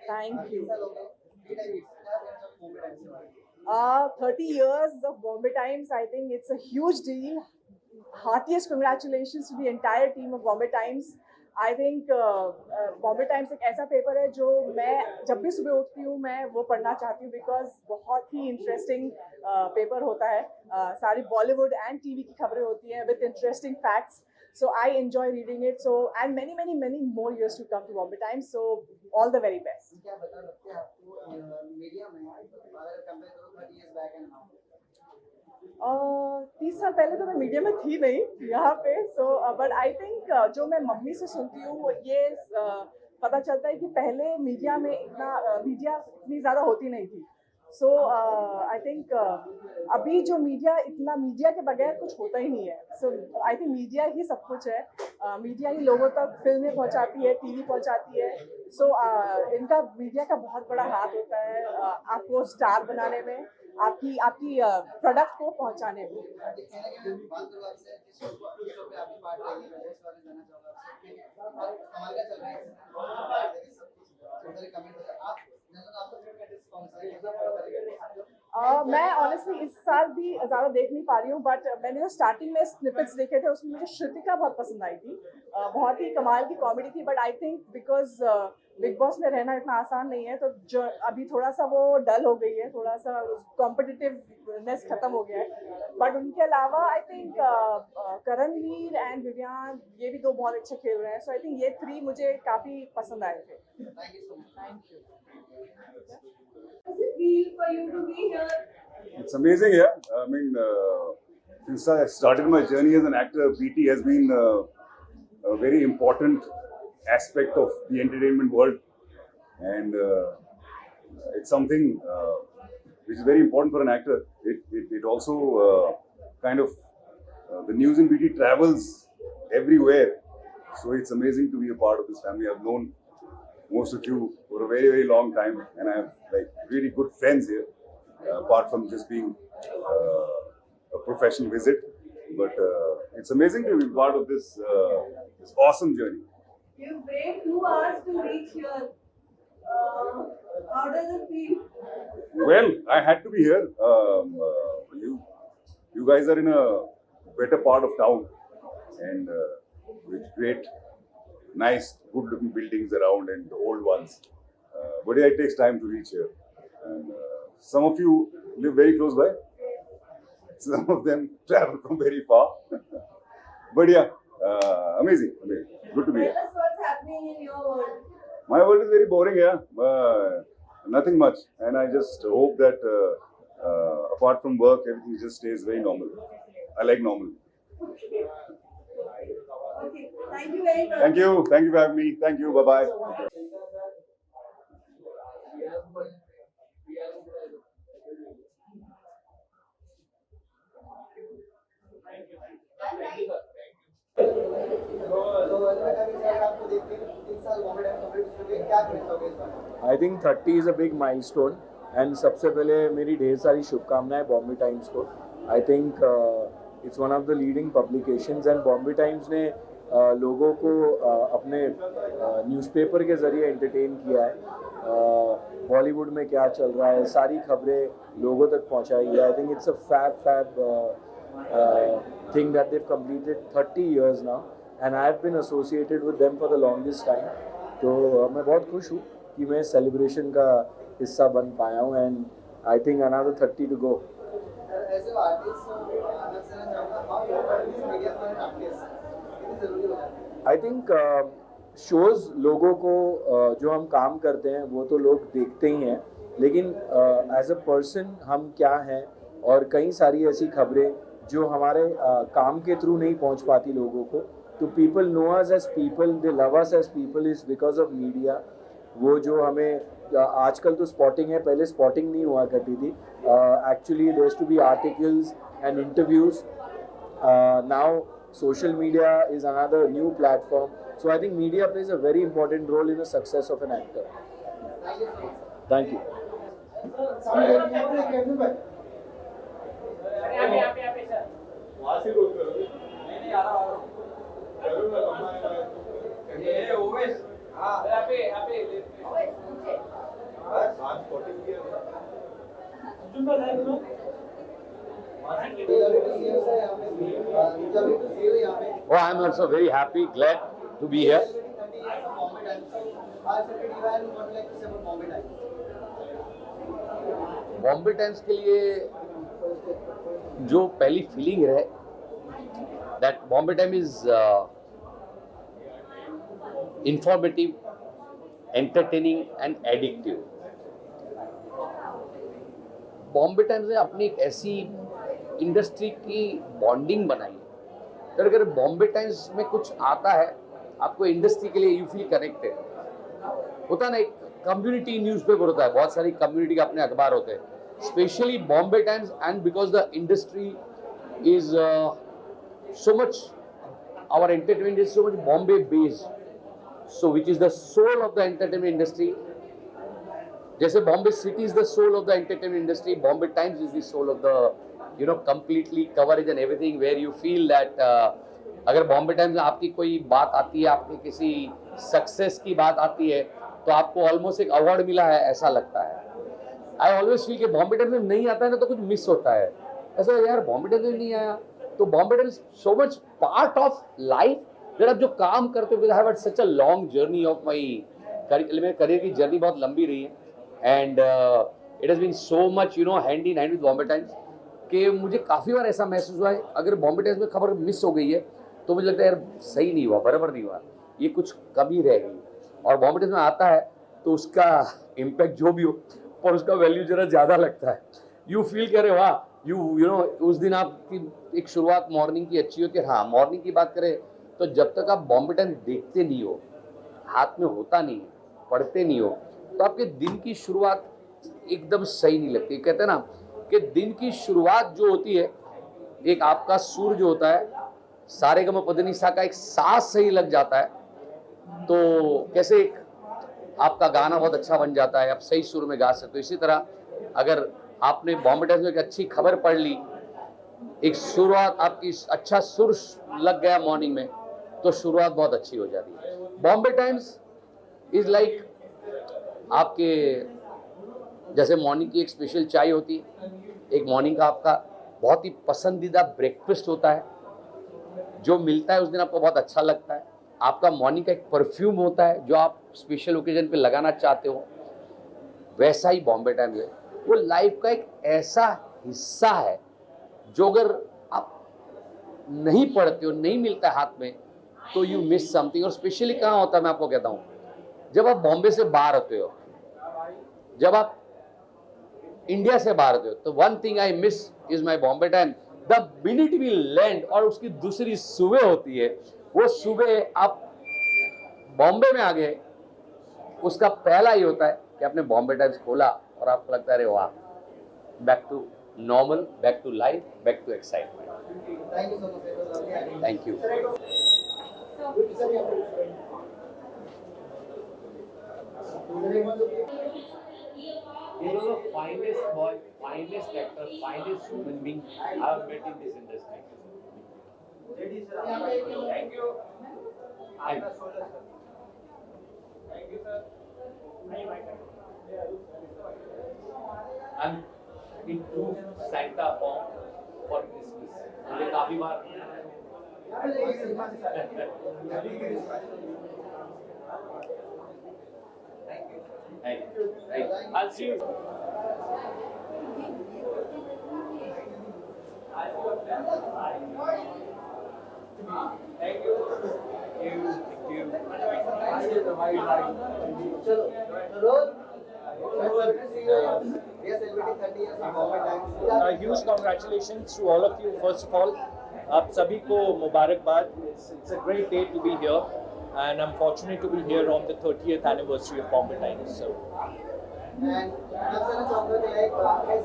Thank you. 30 years of Bombay Times, I think it's a huge deal. Heartiest congratulations to the entire team of Bombay Times. I think Bombay times एक ऐसा paper है जो मैं जब भी सुबह उठती हूँ मैं वो पढ़ना चाहती हूँ बिकॉज बहुत ही इंटरेस्टिंग पेपर होता है. सारी बॉलीवुड एंड टीवी की खबरें होती हैं with interesting facts. So I enjoy reading it. So and many more years to come to Bombay Times. So all the very best. क्या बता सकते हैं आपको मीडिया में अगर कंपेयर करो 30 years back and now? 30 साल पहले तो मैं मीडिया में थी नहीं यहाँ पे. सो बट आई थिंक जो मैं मम्मी से सुनती हूँ ये पता चलता है कि पहले मीडिया में मीडिया इतनी ज़्यादा होती नहीं थी. सो आई थिंक अभी जो मीडिया के बगैर कुछ होता ही नहीं है. सो आई थिंक मीडिया ही सब कुछ है. मीडिया ही लोगों तक फिल्में पहुंचाती है, टीवी पहुंचाती है. सो इनका मीडिया का बहुत बड़ा हाथ होता है आपको स्टार बनाने में, आपकी प्रोडक्ट को पहुंचाने में. मैं ऑनेस्टली इस साल भी ज़्यादा देख नहीं पा रही हूँ बट मैंने जो स्टार्टिंग में स्निपेट्स देखे थे उसमें मुझे श्रुतिका बहुत पसंद आई थी. बहुत ही कमाल की कॉमेडी थी. But I think because big boss में रहना इतना आसान नहीं है तो जो अभी थोड़ा सा वो डल हो गई है, थोड़ा सा कॉम्पिटिटिवनेस खत्म हो गया है. बट उनके अलावा I think Karan Veer and Vivian ये भी दो बहुत अच्छे खेल रहे हैं. सो आई थिंक ये 3 मुझे काफ़ी पसंद आए थे. Thank you. Does it feel for you to be here? It's amazing, yeah. I mean, since I started my journey as an actor, BT has been a very important aspect of the entertainment world, and it's something which is very important for an actor. It also kind of the news in BT travels everywhere, so it's amazing to be a part of this family. I've known most of you for a very long time, and I have like really good friends here. Apart from just being a professional visit, but it's amazing to be part of this awesome journey. You braved 2 hours to reach here. How does it feel? Well, I had to be here. You guys are in a better part of town, and with great, nice, good-looking buildings around and the old ones. But yeah, it takes time to reach here, and some of you live very close by. Some of them travel from very far. But yeah, amazing. Good to be here. Tell us what's happening in your world. My world is very boring, yeah. Nothing much, and I just hope that apart from work, everything just stays very normal. I like normal. Okay. Thank you very much. Thank you for having me. Thank you. Bye bye. I think 30 is a big milestone and सबसे पहले मेरी ढेर सारी शुभकामनाएं Bombay Times को. आई think it's one of the leading publications and Bombay times ने लोगों को अपने न्यूज़पेपर के ज़रिए एंटरटेन किया है. बॉलीवुड में क्या चल रहा है सारी खबरें लोगों तक पहुंचाई है. I think it's a fab thing that they've completed 30 years now and I have been associated with them for the longest time. तो मैं बहुत खुश हूँ कि मैं सेलिब्रेशन का हिस्सा बन पाया हूँ and I think another 30 to go. I think shows लोगों को जो हम काम करते हैं वो तो लोग देखते ही हैं, लेकिन एज अ पर्सन हम क्या हैं और कई सारी ऐसी खबरें जो हमारे काम के थ्रू नहीं पहुंच पाती लोगों को. तो people know us as people, they love us as people is because of media. वो जो हमें आजकल तो स्पॉटिंग है, पहले स्पॉटिंग नहीं हुआ करती थी. Actually there has to be articles and interviews. Now social media is another new platform. So I think media plays a very important role in the success of an actor. Thank you. नहीं आ रहा Oh, I'm also very happy, glad to be here. Bombay times के लिए जो पहली feeling है that Bombay time is informative, entertaining and addictive. Bombay times ने अपनी एक ऐसी इंडस्ट्री की बॉन्डिंग बनाई है. तो अगर बॉम्बे टाइम्स में कुछ आता है आपको इंडस्ट्री के लिए यू फील कनेक्टेड. होता ना, एक कम्युनिटी न्यूज़पेपर होता है, बहुत सारी कम्युनिटी के अपने अखबार होते हैं, specially Bombay Times. And because the industry is so much, our entertainment is so much Bombay based, so which is the soul of the entertainment industry. जैसे Bombay city is the soul of the entertainment industry, Bombay Times is the soul of the completely coverage and everything, where you feel that अगर Bombay times में आपकी कोई बात आती है, आपकी किसी सक्सेस की बात आती है, तो आपको ऑलमोस्ट एक अवार्ड मिला है ऐसा लगता है. आई ऑलवेज फील कि बॉम्बे टाइम्स में नहीं आता है ना तो कुछ मिस होता है. ऐसा यार बॉम्बे टाइम्स में नहीं आया तो Bombay Times so much part of life. जब आप जो काम करते हो, I have had such a long journey of my मेरे करियर की जर्नी बहुत लंबी रही है. And it has been so much hand in hand with Bombay Times कि मुझे काफ़ी बार ऐसा महसूस हुआ है अगर बॉम्बे टाइम्स में खबर मिस हो गई है तो मुझे लगता है यार सही नहीं हुआ, बराबर नहीं हुआ, ये कुछ कमी रह गई. और बॉम्बे टाइम्स में आता है तो उसका इम्पैक्ट जो भी हो और उसका वैल्यू जरा ज़्यादा लगता है. यू फील करे वाह, यू नो उस दिन आपकी एक शुरुआत मॉर्निंग की अच्छी होती है. हाँ, मॉर्निंग की बात करें तो जब तक आप बॉम्बे टाइम्स देखते नहीं हो, हाथ में होता नहीं है, पढ़ते नहीं हो, तो आपके दिन की शुरुआत एकदम सही नहीं लगती. कहते हैं ना कि दिन की शुरुआत जो होती है, एक आपका सुर जो होता है सारेगमपधनिसा का एक सांस सही लग जाता है तो कैसे एक आपका गाना बहुत अच्छा बन जाता है, आप सही सुर में गा सकते हो. इसी तरह अगर आपने बॉम्बे टाइम्स में एक अच्छी खबर पढ़ ली, एक शुरुआत आपकी अच्छा सुर लग गया मॉर्निंग में, तो शुरुआत बहुत अच्छी हो जाती है. बॉम्बे टाइम्स इज लाइक आपके जैसे मॉर्निंग की एक स्पेशल चाय होती है, एक मॉर्निंग का आपका बहुत ही पसंदीदा ब्रेकफास्ट होता है जो मिलता है उस दिन आपको बहुत अच्छा लगता है. आपका मॉर्निंग का एक परफ्यूम होता है जो आप स्पेशल ओकेजन पे लगाना चाहते हो. वैसा ही बॉम्बे टाइम्स है, वो लाइफ का एक ऐसा हिस्सा है जो अगर आप नहीं पढ़ते हो, नहीं मिलता है हाथ में, तो यू मिस समथिंग. और स्पेशली कहाँ होता है मैं आपको कहता हूँ, जब आप बॉम्बे से बाहर होते हो, जब आप इंडिया से बाहर होते हो, तो one thing I miss is my Bombay time. The minute we land और उसकी दूसरी सुबह होती है, वो सुबह आप बॉम्बे में आ गए, उसका पहला ही होता है कि आपने बॉम्बे टाइम्स खोला और आपको लगता है अरे वाह, back to normal, back to life, back to excitement. Thank you. You know the finest boy, finest actor, finest human being I have met in this industry. Thank you. Thank you. I'm in true Santa form for Christmas. मुझे काफी बार Thank you. I'll see you. Thank you. Thank you. Huge congratulations to all of you. First of all, आप सभी को मुबारकबाद. It's a great day to be here, and I'm fortunate to be here on the 30th anniversary of Bombay Times. So. And as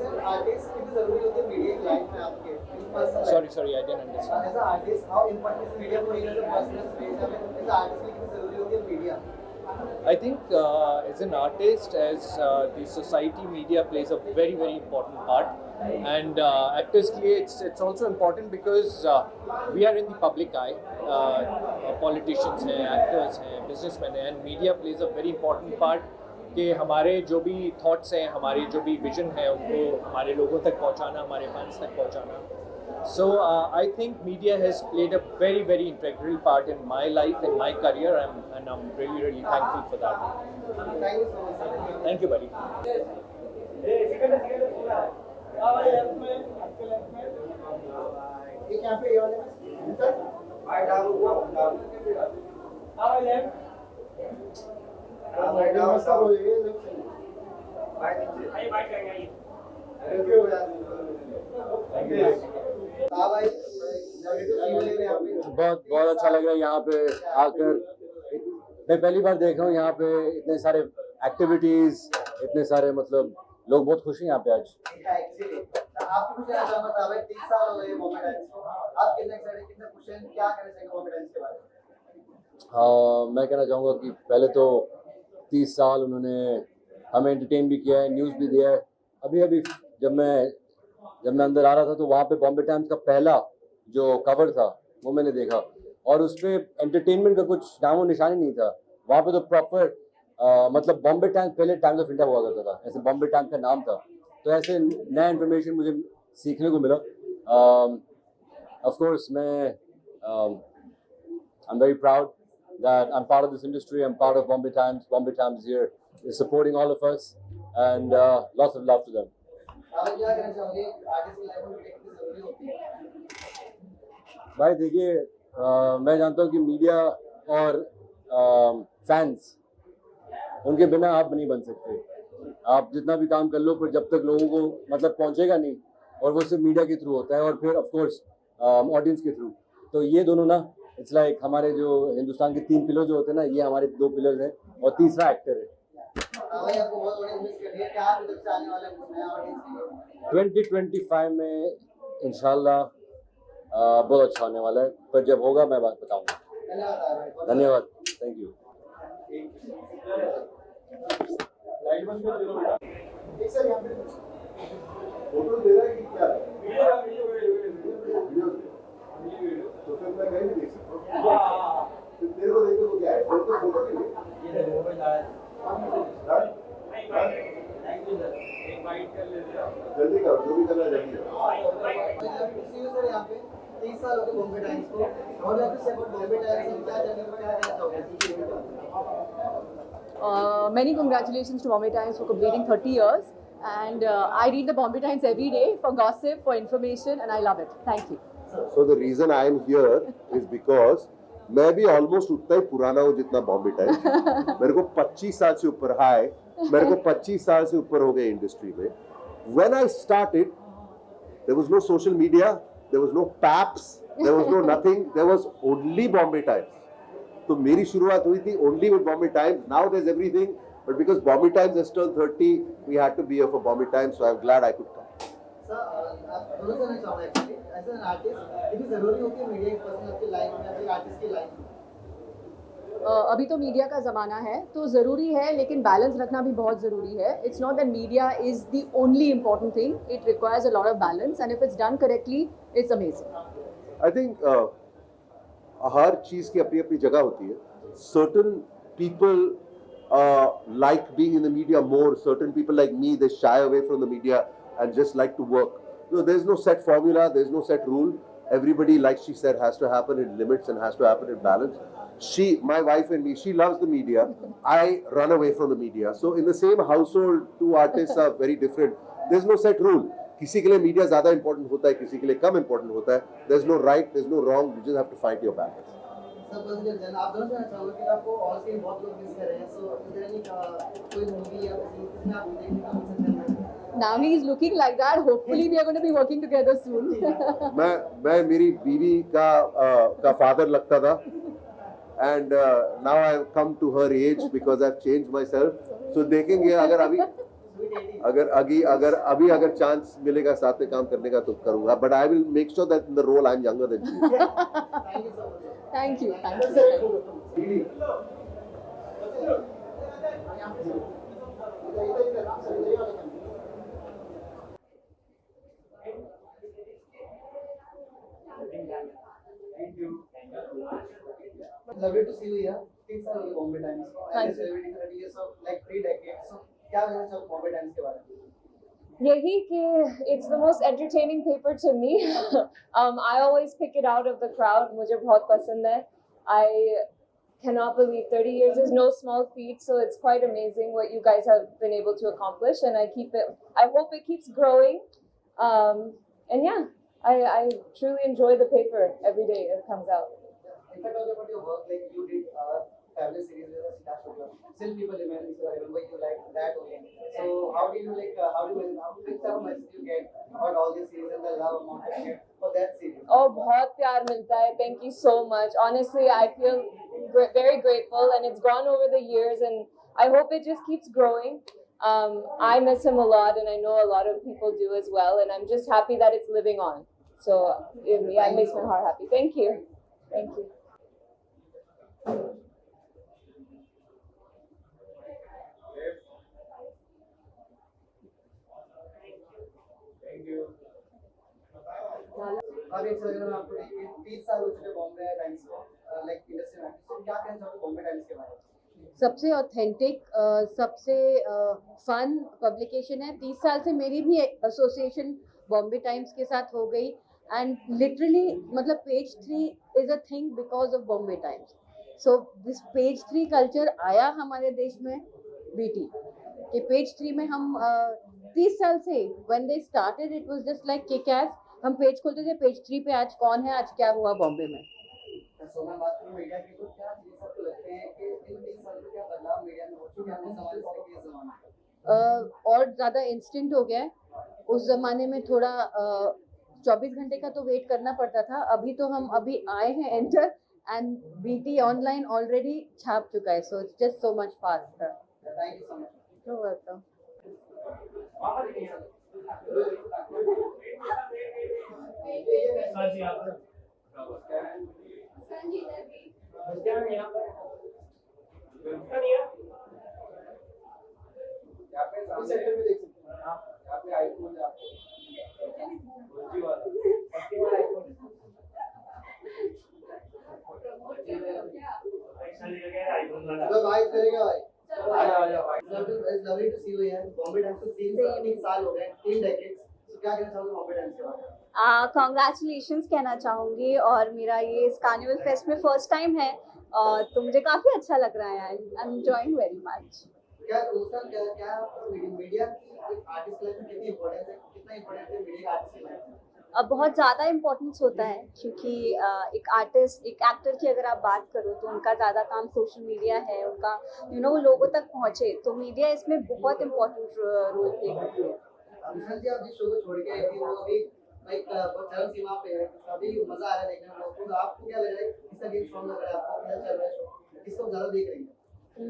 an artist, कितनी जरूरी होती है media की life में आपके personal life? Sorry, I didn't understand. As an artist, how important is media for you as a personal space? I mean, as an artist, कितनी जरूरी होती है media? I think as an artist, as the society, media plays a very, very important part. And actors के लिए it's also important because we are in the public eye. Politicians हैं, actors हैं, businessmen हैं, and media plays a very important part कि हमारे जो भी thoughts हैं, हमारे जो भी विजन है, उनको हमारे लोगों तक पहुंचाना, हमारे फैंस तक पहुंचाना. So I think media has played a very, very integral part in my life, in my career, and I'm really, really thankful for that. Thank you so much, sir. Thank you, buddy. एक यहाँ पे ये वाले में sir भाई डालो भाई डालो सब हो ये भाई नीचे थैंक यू हाँ भाई बहुत बहुत अच्छा लग रहा है यहाँ पे आकर. मैं पहली बार देख रहा हूँ यहाँ पे इतने सारे एक्टिविटीज, इतने सारे मतलब लोग बहुत खुश हैं यहाँ पे आज. एक्चुअली आपको कुछ कहना चाहूंगा था भाई 30 साल हो गए बॉम्बे टाइम्स को. आप कितने एक्साइटेड, कितने खुश हैं, क्या कहना चाहेंगे बॉम्बे टाइम्स के बारे में? मैं कहना चाहूँगा कि पहले तो 30 साल उन्होंने हमें एंटरटेन भी किया है, न्यूज़ भी दिया है. अभी अभी जब मैं अंदर आ रहा था तो वहाँ पे बॉम्बे टाइम्स का पहला जो कवर था वो मैंने देखा, और उस पर एंटरटेनमेंट का कुछ नामो निशान ही नहीं था. वहाँ पे तो प्रॉपर मतलब बॉम्बे टाइम्स पहले टाइम्स ऑफ इंडिया हुआ करता था, ऐसे बॉम्बे टाइम्स का नाम था. तो ऐसे नया इन्फॉर्मेशन मुझे सीखने को मिला. ऑफ कोर्स मैं I'm very proud that I'm part of this industry. I'm part of Bombay Times. Bombay Times here is supporting all of us, and lots of love to them. आप क्या कहना चाहोगे artist की life में media कितनी जरूरी होती है? भाई देखिए, मैं जानता हूँ कि मीडिया और फैंस, उनके बिना आप नहीं बन सकते. आप जितना भी काम कर लो, पर जब तक लोगों को मतलब पहुंचेगा नहीं, और वो सिर्फ मीडिया के थ्रू होता है, और फिर ऑफ कोर्स ऑडियंस के थ्रू. तो ये दोनों ना, इट्स लाइक हमारे जो हिंदुस्तान के 3 पिलर जो होते हैं ना, ये हमारे 2 पिलर हैं, और तीसरा एक्टर है. भाई आपको बहुत बड़ी मिस कर रही है, क्या आप इधर से आने वाले हैं नया ऑडियंस के लिए? 2025 में इंशाल्लाह बहुत अच्छा होने वाला है, पर जब होगा मैं बात बताऊंगा. धन्यवाद भाई. धन्यवाद, थैंक यू. एक सर यहाँ पे फोटो दे रहा है कि क्या? वीडियो तो फिर मैं कहीं भी देख सकता हूँ. तो तेरे को देखो क्या है, फोटो के लिए ये मोबाइल आया. जल्दी करो, जो भी करना जल्दी करो. सर यहाँ पे 30 साल हो गए बॉम्बे टाइम्स को, और यहाँ पे से बॉम्बे टाइम्स में क्या जानने को क्या कहना चाहोगे? Many congratulations to Bombay Times for completing 30 years. And I read the Bombay Times every day for gossip, for information, and I love it. Thank you. So the reason I am here is because मैं भी almost उतना ही पुराना हूँ जितना Bombay times. मेरे को 25 साल से ऊपर मेरे को 25 साल से ऊपर हो गए इंडस्ट्री में. When I started, there was no social media, there was no PAPs, there was no nothing, there was only Bombay Times. तो मेरी शुरुआत हुई थी only with Bombay Times. Now there's everything, but because Bombay Times has turned 30, we had to be here for Bombay Times, so I'm glad I could come. Sir आप दोनों से नहीं चाहूँगा एक्चुअली एज एन आर्टिस्ट कितनी ज़रूरी होती है media की पर्सनल आपकी लाइफ में या फिर आर्टिस्ट की लाइफ में? अभी तो मीडिया का ज़माना है, तो ज़रूरी है, लेकिन बैलेंस रखना भी बहुत ज़रूरी है. It's not that media is the only important thing. It requires a lot of balance, and if it's done correctly it's amazing. I think हर चीज़ की अपनी अपनी जगह होती है. Certain people like being in the media more. Certain people like me, they shy away from the media and just like to work. So there's no set formula, there's no set rule. Everybody, like she said, has to happen in limits and has to happen in balance. My wife and me, she loves the media. I run away from the media. So in the same household, 2 artists are very different. There's no set rule. किसी के लिए media ज़्यादा important होता है, किसी के लिए कम important होता है. There's no right, there's no wrong. You just have to fight your battles. Sir बस आप दोनों से चाहूँगा कि आपको ऑन स्क्रीन बहुत लोग मिस कर रहे हैं. सो इज देयर एनी कोई मूवी या किसी आप देखने का मिस कर रहे हैं? Now he is looking like that. Hopefully we are going to be working together soon. मैं मेरी बीवी का father लगता था. And now I've come to her age because I've changed myself. So देखेंगे अगर चांस मिलेगा साथ में काम करने का तो करूँगा. But I will make sure that in the role I'm younger than she is. Thank you so much. Thank you. Lovely to see you here. 30 साल हो गए बॉम्बे टाइम्स को हाँ एंड जी। Celebrating 30 years of like 3 decades, so क्या कहना चाहोगे Bombay times के बारे में? यही कि it's the most entertaining paper to me. I always pick it out of the crowd. मुझे बहुत पसंद है. I cannot believe 30 years is no small feat, so it's quite amazing what you guys have been able to accomplish, and I hope it keeps growing. And yeah, I truly enjoy the paper every day it comes out. In fact, talking about your work, like you did family series with Siddharth Shukla. Still people remember you like that only. So how do you which type of message you get about all these series and the love amount you get for that series? Oh, बहुत प्यार मिलता है. Thank you so much. Honestly, I feel very grateful, and it's gone over the years, and I hope it just keeps growing. I miss him a lot, and I know a lot of people do as well, and I'm just happy that it's living on. So yeah, it makes my heart happy. Thank you. Thank you. अब एक sir अगर आपको देखिए 30 साल हो चुके Bombay Times को like industry में, तो क्या कहना चाहोगे बॉम्बे टाइम्स के बारे में? सबसे ऑथेंटिक सबसे फन पब्लिकेशन है. 30 साल से मेरी भी एसोसिएशन बॉम्बे टाइम्स के साथ हो गई, एंड लिटरली मतलब page 3 is a thing because of Bombay Times. So this page 3 culture आया हमारे देश में बीटी कि पेज 3 में हम 30 साल से when they started it was just like kick S. हम पेज खोलते थे, पेज 3 पे आज कौन है, आज क्या हुआ बॉम्बे में. सो मैं बात करूं मीडिया की, तो क्या चीज आपको लगते हैं कि इन 30 साल में क्या बदलाव मीडिया में हो चुके हैं अपने समाज से के जमाने में? और ज़्यादा इंस्टेंट हो गया है. उस ज़माने में थोड़ा 24 घंटे का तो वेट करना पड़ता था. अभी तो हम अभी आए हैं enter, and BT online already छाप चुका है. So it's just so much faster. Thank you so much. You welcome. यहाँ पे सामने सेंटर में देख सकते हैं आप, यहाँ पे आईफोन है आपको जी वाला सबके वाला आईफोन तो भाई करेगा भाई. आजा भाई. It's lovely to see you यार. बॉम्बे टाइम्स को 3 साल हो गए, 3 डेकेड्स. तो क्या कहना चाहोगे बॉम्बे टाइम्स के बारे में? कॉन्ग्रेचुलेशंस कहना चाहूँगी, और मेरा ये इस कार्निवल फेस्ट में फर्स्ट टाइम है, तो मुझे काफ़ी अच्छा लग रहा है. I am enjoying very much. क्या उसका क्या आपको मीडिया की एक आर्टिस्ट लाइफ में कितनी इंपॉर्टेंस है, कितना इंपॉर्टेंट है मीडिया आर्टिस्ट की लाइफ में? बहुत ज़्यादा इम्पोर्टेंस होता है, क्योंकि एक आर्टिस्ट, एक एक्टर की अगर आप बात करो तो उनका ज़्यादा काम सोशल मीडिया है, उनका वो लोगों तक पहुँचे, तो मीडिया इसमें बहुत इम्पोर्टेंट रोल प्ले करती है. विशाल जी, आप जिस शो को छोड़ के आई थी वो अभी लाइक चरम सीमा पे है, अभी मजा आ रहा है देखने में, तो आपको क्या लग रहा है, किसका गेम स्ट्रॉन्ग लग रहा है आपको, क्या चल रहा है शो, किसको ज़्यादा देख रही है?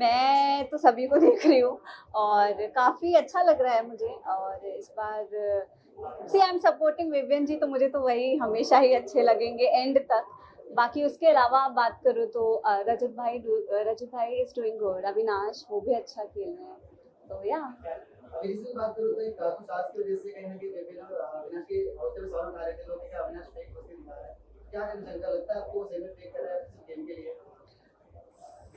मैं तो सभी को देख रही हूँ, और काफ़ी अच्छा लग रहा है मुझे. और इस बार सी आई एम सपोर्टिंग विवियन जी, तो मुझे तो वही हमेशा ही अच्छे लगेंगे एंड तक. बाकी उसके अलावा आप बात करो तो रजत भाई इज डूइंग गुड. अविनाश वो भी अच्छा खेल रहे हैं, तो या अभी इसकी बात करूँ तो एक कुछ आज की वजह से कहीं ना कहीं विवियन और अविनाश के हौसले पे सवाल उठा रहे थे लोग कि अविनाश फेक दोस्ती दिखा रहा है. क्या कहना चाहिए, लगता है आपको सही में फेक कर रहा है गेम के लिए?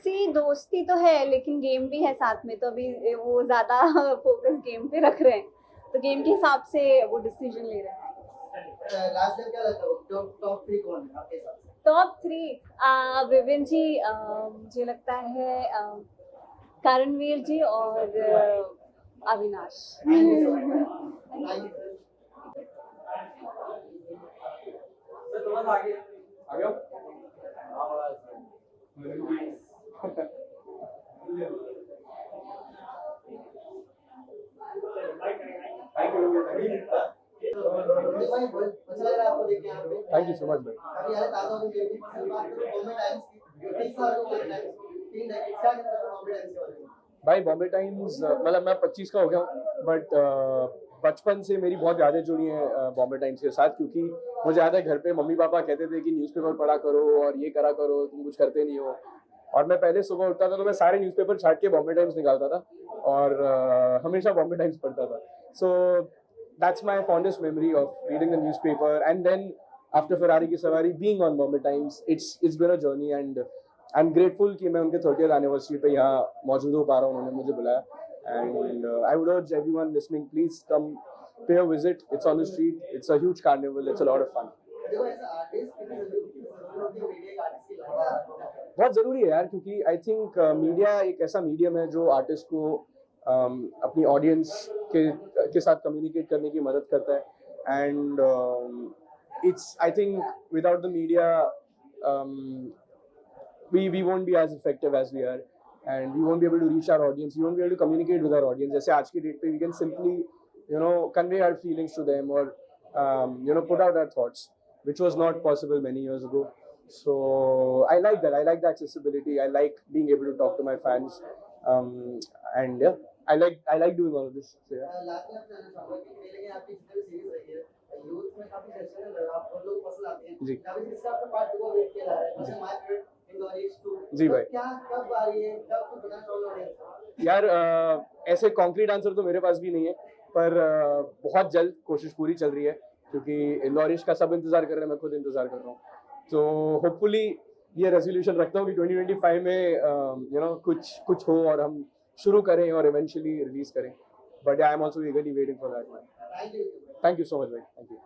सी दोस्ती तो है, लेकिन गेम भी है साथ में, तो अभी वो ज़्यादा फोकस गेम पे रख रहे हैं, तो गेम के हिसाब से वो डिसीजन ले रहे हैं. लास्ट टाइम क्या लगता है टॉप 3 कौन है आपके हिसाब से? टॉप 3 विवियन जी, मुझे लगता है करणवीर जी और Avinash. Thank you so much भाई. अभी यार ताजा हो गई बात करो बॉम्बे टाइम्स की, 30 साल हो गए टाइम्स को, 3 डेकेड. क्या कहना है बॉम्बे टाइम्स के बारे में? भाई बॉम्बे टाइम्स मतलब मैं 25 का हो गया हूँ, बट बचपन से मेरी बहुत यादें जुड़ी हैं बॉम्बे टाइम्स के साथ, क्योंकि मुझे याद है घर पे मम्मी पापा कहते थे कि न्यूज़पेपर पढ़ा करो और ये करा करो, तुम कुछ करते नहीं हो. और मैं पहले सुबह उठता था तो मैं सारे न्यूज़पेपर छाट के बॉम्बे टाइम्स निकालता था और हमेशा बॉम्बे टाइम्स पढ़ता था. So that's my fondest memory of reading the newspaper, and then after Ferrari ki Sawaari being on Bombay Times, it's been a journey, and I am grateful कि मैं उनके 30th एनिवर्सरी पे यहाँ मौजूद हो पा रहा हूँ, उन्होंने मुझे बुलाया। And I would urge everyone listening, please come pay a visit, it's on the street, it's a huge carnival, it's a lot of fun. देखो एज आर्टिस्ट कितनी जरूरी होती है मीडिया एक आर्टिस्ट की लाइफ। बहुत ज़रूरी है यार, क्योंकि आई थिंक मीडिया एक ऐसा मीडियम है जो आर्टिस्ट को अपनी ऑडियंस के साथ कम्युनिकेट करने की मदद करता है। And it's I think without the media we won't be as effective as we are, and we won't be able to reach our audience, we won't be able to communicate with our audience. जैसे आज की date पे we can simply convey our feelings to them, or put out our thoughts, which was not possible many years ago. So I like that. I like the accessibility. I like being able to talk to my fans, and yeah, I like doing all of this. So yeah. Last में आप जानना चाहूंगा कि पहले के आपकी जितनी भी सीरीज रही है यूथ में काफी चर्चा है, आप लोग पसंद आते हैं जी। काफी जिसका आपका पार्ट 2 को वेट किया जा रहा है, जैसे माय फेवरेट इंडोरेज 2। जी भाई। क्या कब आ रही है, कब कुछ बताना चाहोगे ऑडियंस? यार ऐसे कॉन्क्रीट आंसर तो मेरे पास भी नहीं है, पर बहुत जल्द कोशिश पूरी चल रही है, क्योंकि इंदौरिश का सब इंतजार कर रहे हैं, मैं खुद इंतजार कर रहा हूँ। तो होपफुली ये रेजोल्यूशन रखता हूँ कि 2025 में कुछ हो और हम शुरू करें और इवेंचुअली रिलीज करें। But I am also eagerly waiting for that man. Thank you so much भाई, thank you.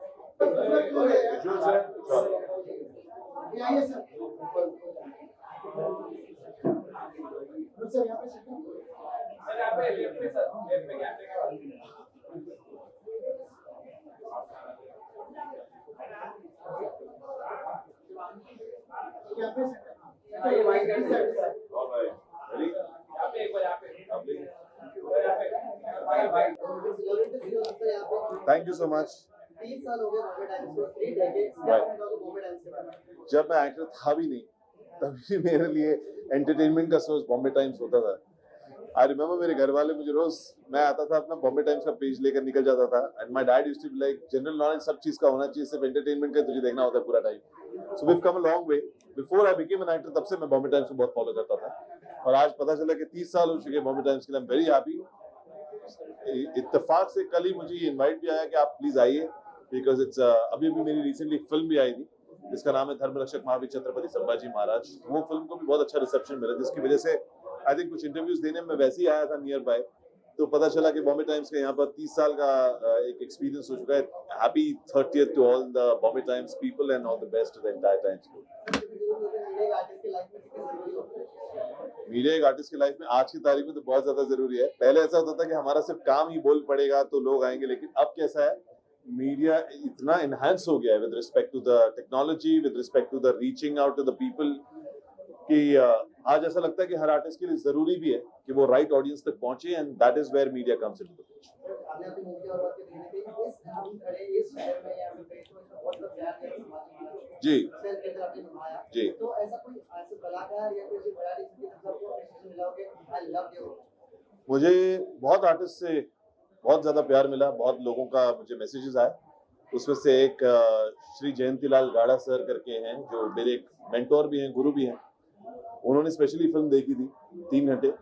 Thank you so much. 30 साल हो गए बॉम्बे टाइम्स को, 3 डेकेड्स। क्या कहना चाहोगे बॉम्बे टाइम्स के बारे में? जब मैं एक्टर था भी नहीं, तभी मेरे लिए एंटरटेनमेंट का सोर्स बॉम्बे टाइम्स होता था। आई रिमेम्बर मेरे घर वाले मुझे रोज, मैं आता था अपना बॉम्बे टाइम्स का पेज लेकर निकल जाता था, and my dad used to be like, general knowledge सब चीज का होना चाहिए, सिर्फ एंटरटेनमेंट का तुझे देखना होता है पूरा time. So we have come a long way. Before I became an actor, तब से मैं बॉम्बे टाइम्स को बहुत फॉलो करता था, और आज पता चला कि 30 साल हो चुके बॉम्बे टाइम्स के लिए। I am very happy. इत्तेफाक से कल ही मुझे ये इनवाइट भी आया कि आप प्लीज आइए, बिकॉज इट्स अभी मेरी रिसेंटली फिल्म भी आई थी जिसका नाम है धर्मरक्षक महावीर छत्रपति संभाजी महाराज। वो फिल्म को भी बहुत अच्छा रिसेप्शन मिला, जिसकी वजह से आई थिंक कुछ इंटरव्यूज देने में वैसे ही आया था नियर बाय, तो पता चला कि बॉम्बे टाइम्स का यहाँ पर 30 साल का एक एक्सपीरियंस हो चुका है। Happy 30th to all the Bombay Times people and all the best to the entire Times group. Media एक आर्टिस्ट की लाइफ में आज की तारीख में तो बहुत ज्यादा जरूरी है। पहले ऐसा होता था कि हमारा सिर्फ काम ही बोल पड़ेगा तो लोग आएंगे, लेकिन अब कैसा है, मीडिया इतना एनहांस हो गया है with respect to the technology, with respect to the reaching out to the people, कि आज ऐसा लगता है कि हर आर्टिस्ट के लिए जरूरी भी है कि वो राइट ऑडियंस तक पहुंचे, and that is where media comes into the picture. आपने अपनी मूवी और बात की इस हम खड़े इस शहर में या फिर कहीं तो इसमें बहुत प्यार है समाज जी सेल्फ के अंदर आपने निभाया जी। तो ऐसा कोई ऐसा कलाकार या कोई बड़ा जिसकी तरफ से आपको अप्रिशिएशन मिला हो कि आई लव यू? मुझे बहुत आर्टिस्ट से बहुत ज्यादा प्यार मिला, बहुत लोगों का मुझे मैसेजेस आए। उसमें से एक श्री जयंतीलाल गाड़ा सर करके हैं, जो मेरे एक मेंटोर भी हैं, गुरु भी हैं। उन्होंने स्पेशली फिल्म देखी थी 3 घंटे,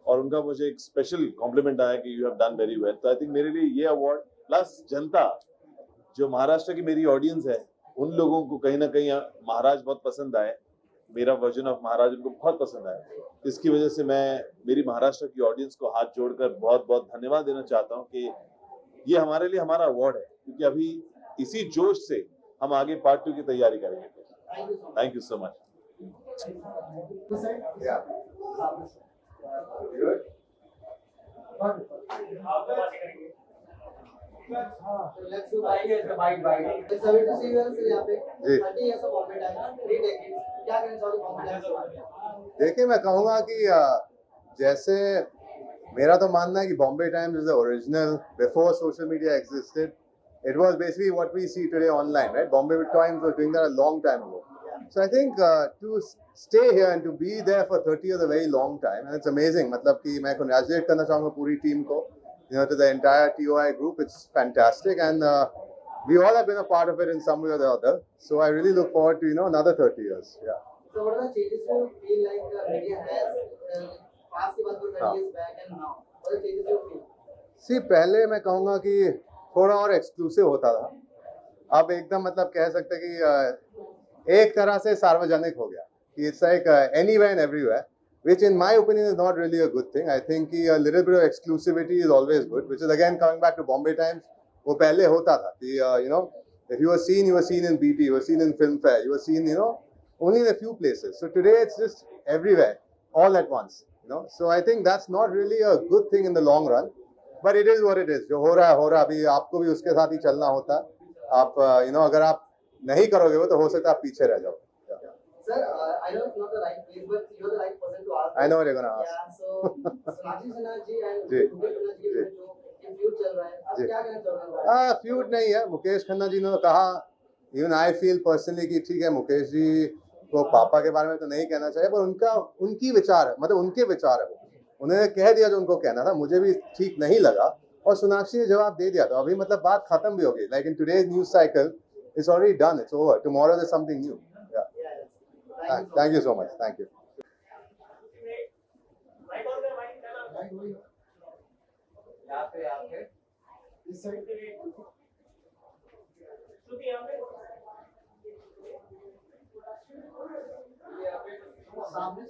और उनका मुझे एक स्पेशल कॉम्प्लीमेंट आया कि you have done very well. तो आई थिंक मेरे लिए ये अवार्ड, प्लस जनता जो महाराष्ट्र की मेरी ऑडियंस है, उन लोगों को कहीं ना कहीं महाराज बहुत पसंद आए, मेरा वर्जन ऑफ महाराज उनको बहुत पसंद आया। इसकी वजह से मैं मेरी महाराष्ट्र की ऑडियंस को हाथ जोड़कर बहुत बहुत धन्यवाद देना चाहता हूँ कि ये हमारे लिए हमारा अवार्ड है, क्योंकि अभी इसी जोश से हम आगे पार्ट 2 की तैयारी करेंगे। Thank you so much. Let's do It's lovely to see you sir यहाँ पे 30 years of Bombay Times, 3 decades। क्या कहना चाहोगे Bombay Times के बारे में? देखिए, मैं कहूँगा कि जैसे मेरा तो मानना है कि Bombay Times is the original before social media existed. It was basically what we see today online, right? Bombay Times was doing that a long time ago. So I think to stay here and to be there for 30 years is a very long time, and it's amazing. मतलब कि मैं congratulate करना चाहूँगा पूरी team को, to the entire TOI group. It's fantastic, and we all have been a part of it in some way or the other. So I really look forward to another 30 years. Yeah. So what are the changes you feel like media has past के बाद 20 years back and now? What are the changes you feel? See, पहले मैं कहूँगा कि थोड़ा और exclusive होता था। अब एकदम मतलब कह सकते कि एक तरह से सार्वजनिक हो गया। It's like anywhere and everywhere, which in my opinion is not really a good thing. I think a little bit of exclusivity is always good, which is again coming back to Bombay Times. वो पहले होता था कि if you were seen in BT, you were seen in Filmfare, you were seen only in a few places. So today it's just everywhere, all at once. So I think that's not really a good thing in the long run, but it is what it is. जो हो रहा है अभी आपको भी उसके साथ ही चलना होता है. आप अगर आप नहीं करोगे वो तो हो सकता है आप पीछे रह जाओ. Sir, I know it's not the right place, but you're the right person to ask. I know what you're gonna ask. Yeah, so Sonakshi Sinha ji and ji. Mukesh Khanna ji के जो feud चल रहा है, अब क्या कहना चाहोगे? Feud नहीं है. मुकेश खन्ना जी ने कहा, इवन आई फील पर्सनली कि ठीक है, मुकेश जी को पापा के बारे में तो नहीं कहना चाहिए, पर उनकी विचार है, मतलब उनके विचार है. उन्होंने कह दिया जो उनको कहना था. मुझे भी ठीक नहीं लगा और सोनाक्षी ने जवाब दे दिया. तो अभी मतलब बात खत्म भी हो गई. Like in today's news cycle it's already done, it's over. Tomorrow there is something new. Thank you so much. Thank you. यहाँ पे इस साइड सामने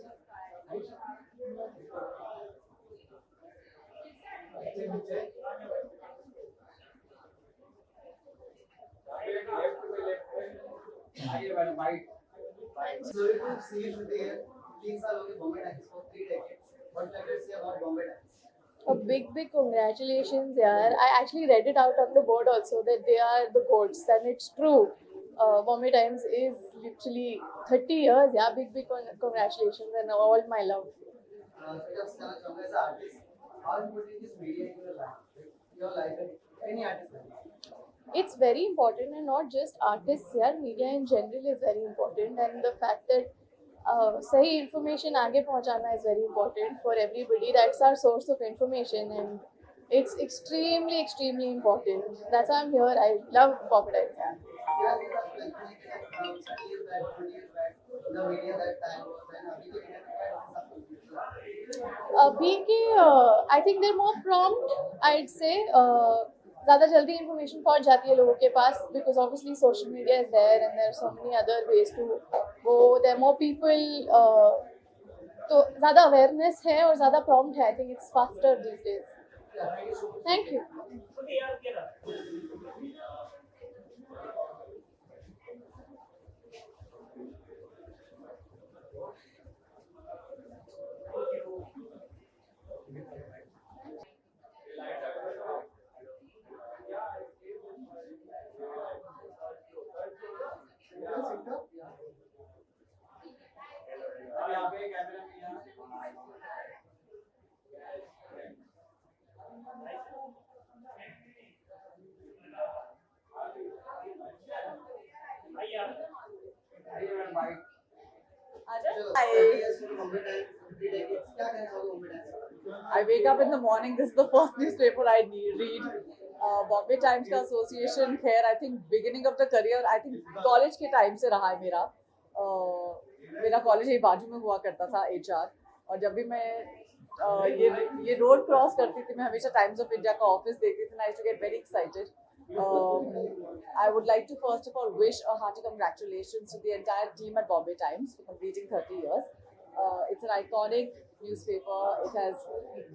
आइए madam white. So you could see it today. 3 साल हो गए Bombay Times for 3 decades. What like to say about Bombay Times? A big congratulations, yaar. I actually read it out on the board also that they are the goats, and it's true. Bombay Times is literally 30 years. Yeah, big congratulations and all my love. Just as an artist, how important is media in your life? Your life, any artist life? It's very important, and not just artists. Yeah, media in general is very important, and the fact that सही information आगे पहुंचाना is very important for everybody. That's our source of information, and it's extremely important. That's why I'm here. I love Bombay Times. Yeah, these are like 30 years back, 20 years back, the media that time was, and अभी के media अभी के I think they're more prompt. I'd say ज़्यादा जल्दी information पहुंच जाती है लोगों के पास, because obviously social media is there and there are so many other ways to go. There are more people, तो ज़्यादा awareness है और ज़्यादा prompt है. I think it's faster these days. Thank you. I wake up in the morning. This is the first newspaper I read. Bombay Times का association खैर I think beginning of the career I think college के time से रहा है मेरा. मेरा college यही बाजू में हुआ करता था HR, और जब भी मैं ये रोड क्रॉस करती थी मैं हमेशा टाइम्स ऑफ इंडिया का ऑफिस देखती थी. I to get very excited. I would like to first of all wish a hearty congratulations to the entire team at Bombay Times for completing 30 years. It's an iconic newspaper. It has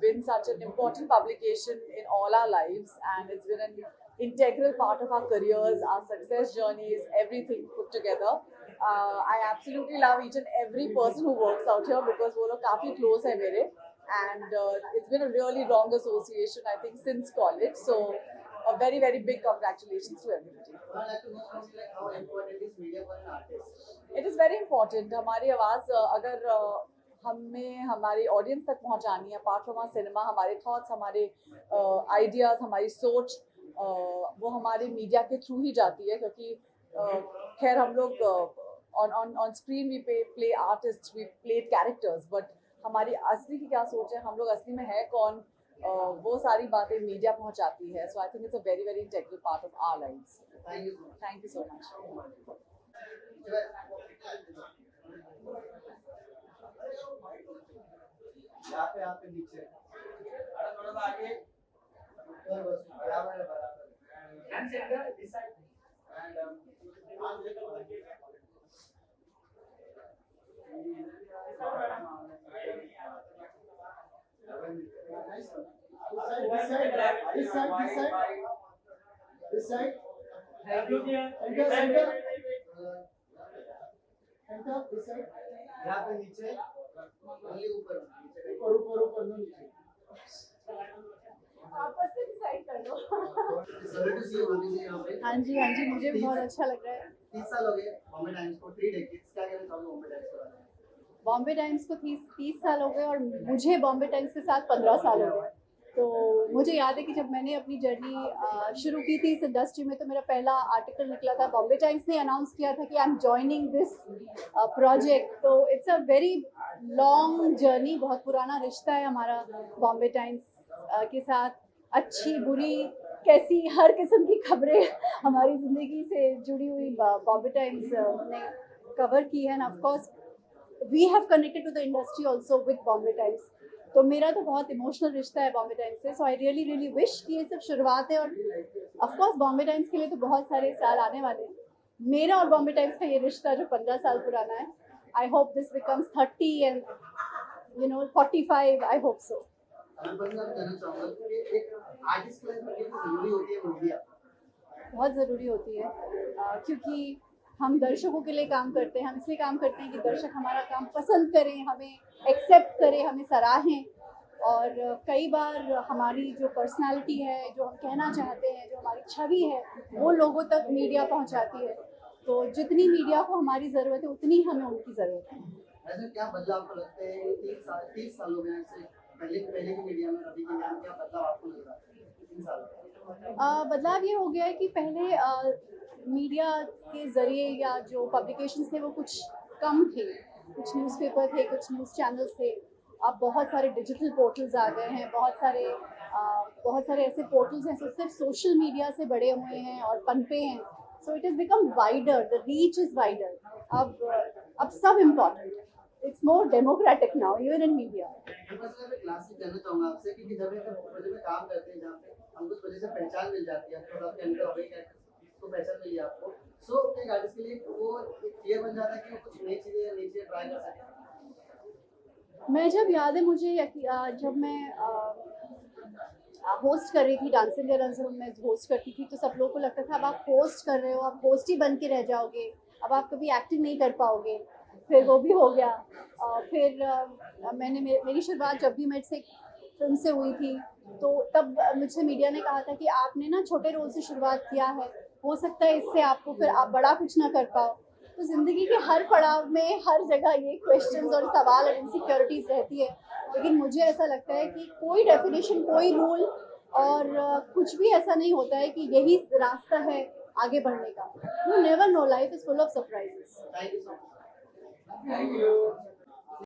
been such an important publication in all our lives, and it's been an integral part of our careers, our success journeys, everything put together. I absolutely love each and every person who works out here because वो लोग काफी close है मेरे, and it's been a really long association I think since college. So a very big congratulations to everybody. I'd like to know from you, like, how important is media for an artist? It is very important. हमारी आवाज़ अगर हमें हमारी audience तक पहुंचानी है, apart from our cinema, हमारे thoughts, हमारे ideas, हमारी सोच वो हमारे मीडिया के थ्रू ही जाती है. क्योंकि खैर हम लोग on screen we play artists, we play characters, but हमारी असली की क्या सोच है, हम लोग असली में है कौन, वो सारी बातें मीडिया पहुंचाती है. So I think it's a very integral part of our lives. Thank you so much. यहाँ पे नीचे थोड़ा सा आगे बराबर and center this side and This side. This side. This side. Enter. Enter. This side. यहाँ पे नीचे. only ऊपर. ऊपर ना नीचे. आपस में डिसाइड कर लो। Sorry to see you, Bobby जी यहाँ पे. हाँ जी मुझे भी बहुत अच्छा लग रहा है। 30 साल हो गए बॉम्बे टाइम्स को, 3 decades. क्या कहना चाहोगे बॉम्बे टाइम्स के बारे में? बॉम्बे टाइम्स को 30 साल हो गए और मुझे बॉम्बे टाइम्स के साथ 15 साल हो गए। तो मुझे याद है कि जब मैंने अपनी जर्नी शुरू की थी इस इंडस्ट्री में, तो मेरा पहला आर्टिकल निकला था, बॉम्बे टाइम्स ने अनाउंस किया था कि I am joining this project. तो it's a very long journey, बहुत पुराना रिश्ता है हमारा बॉम्बे टाइम्स के साथ। अच्छी बुरी कैसी हर किस्म की खबरें हमारी ज़िंदगी से जुड़ी हुई बॉम्बे टाइम्स ने कवर की है। And of course we have connected to the industry also with Bombay Times. तो मेरा तो बहुत इमोशनल रिश्ता है बॉम्बे टाइम्स से। सो आई रियली विश कि ये सब शुरुआत है, और ऑफ कोर्स बॉम्बे टाइम्स के लिए तो बहुत सारे साल आने वाले हैं। मेरा और बॉम्बे टाइम्स का ये रिश्ता जो 15 साल पुराना है, I hope this becomes 30 and 45, I hope so. बहुत ज़रूरी होती है क्योंकि हम दर्शकों के लिए काम करते हैं। हम इसलिए काम करते हैं कि दर्शक हमारा काम पसंद करें, हमें एक्सेप्ट करें, हमें सराहें। और कई बार हमारी जो पर्सनालिटी है, जो हम कहना चाहते हैं, जो हमारी छवि है, वो लोगों तक मीडिया पहुंचाती है। तो जितनी मीडिया को हमारी ज़रूरत है उतनी हमें उनकी ज़रूरत है। ऐसे क्या बदलाव आपको लगता है 30 सालों में से पहले की मीडिया में अभी की मीडिया में क्या बदलाव आपको लग रहा है 3 साल में? बदलाव ये हो गया है कि पहले मीडिया के ज़रिए या जो पब्लिकेशंस थे वो कुछ कम थे, कुछ न्यूज़पेपर थे, कुछ न्यूज़ चैनल्स थे। अब बहुत सारे डिजिटल पोर्टल्स आ गए हैं, बहुत सारे ऐसे पोर्टल्स हैं जो सिर्फ सोशल मीडिया से बड़े हुए हैं और पनपे हैं। So it is become wider, the reach is wider. अब सब इम्पॉर्टेंट है। It's more democratic now, even in media. मैं क्लासिक जानना चाहूँगा आपसे कि जब प्रोजेक्ट में काम करते हैं जहाँ पे हमको उस वजह से पहचान मिल जाती है, तो आपके अंदर हो गई तो पहचान मिली आपको। सो एक आर्टिस्ट के लिए वो क्लियर बन जाता है कि वो कुछ नई चीजें ट्राई कर सके। मैं जब याद है मुझे जब मैं होस्ट कर रही थी डांस इंडिया रन में होस्ट करती थी, तो सब लोगों को लगता था अब आप होस्ट कर रहे हो, आप होस्ट ही बन के रह जाओगे, अब आप कभी एक्टिंग नहीं कर पाओगे। फिर वो भी हो गया। फिर मेरी शुरुआत जब भी मेरे से फिल्म से हुई थी, तो तब मुझसे मीडिया ने कहा था कि आपने ना छोटे रोल से शुरुआत किया है, हो सकता है इससे आपको फिर आप बड़ा कुछ ना कर पाओ। तो ज़िंदगी के हर पड़ाव में हर जगह ये क्वेश्चंस और सवाल और इनसिक्योरिटीज़ रहती है। लेकिन मुझे ऐसा लगता है कि कोई डेफिनेशन, कोई रूल और कुछ भी ऐसा नहीं होता है कि यही रास्ता है आगे बढ़ने का। You never know, life is full of surprises. Thank you so much. Thank you.